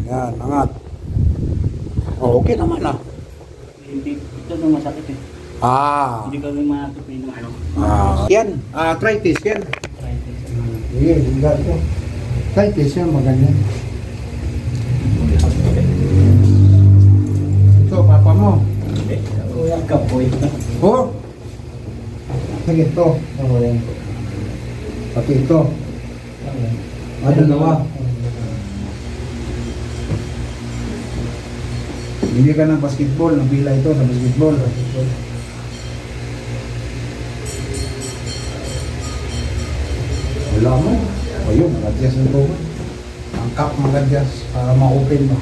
Yan, angat. Oh, okay naman ah. Hindi, ito nung masakit eh. Hindi kami makakapin ng ano. Yan, try this yan. Arthritis. Sige, higa ito. Try this yan, maganyan. Ito, papa mo. Hindi, kuya kapoy. Oh! Sige, ito. Pati ito. Dalawa. Hindi ka ng basketball, nabila ito sa basketball. Wala mo. O yun, mag-adjust nito. Ang cup mag-adjust para ma-open mo.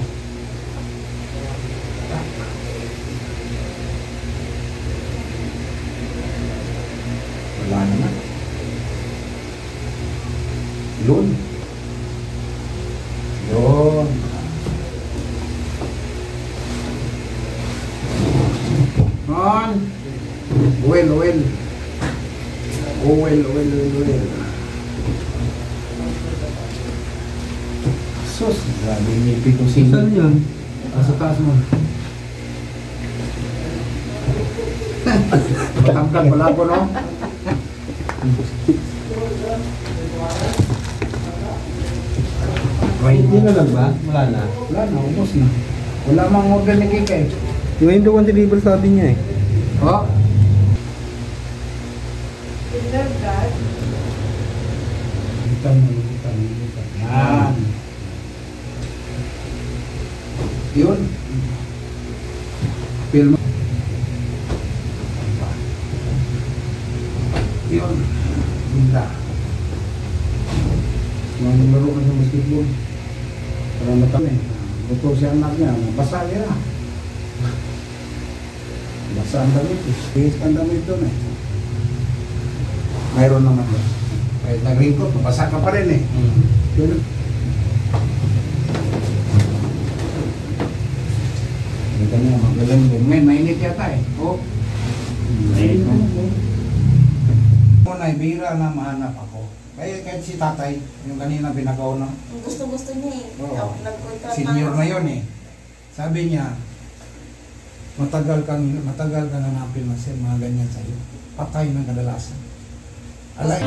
Wala naman. Yun. Yun. On. Well. Oh, well. Sus, grabe ngipin ko sino. Saan yun? Sa taas mo. Matangkad pala ako, no? Hindi na lang ba? Wala na. Wala na, ubos na. Wala mang order ni Kika eh. Yung hindi ko deliver sabi niya eh. Oh. Itan. Yan. Yun. Film. Yun. Bunda. Laro ka sa basketball. Para matami. Buto si anak niya. Basa niya. Basa ang damit. Bihis ang damit doon eh. Mayroon naman doon. Kahit nag-ringkot, mabasa ka pa rin eh. Yun. Ito niya, magaling din. Ngayon, mainit yata eh. Oh. Mainit na. Muna, bihira na mahanap ako. Kaya kahit si tatay, yung kanina pinakauna. Gusto niya eh. Oo. Nag-contract Senior na yun eh. Sabi niya, matagal kang hanapin na siya, mga ganyan sa'yo. Patay ng kadalasan. Alay.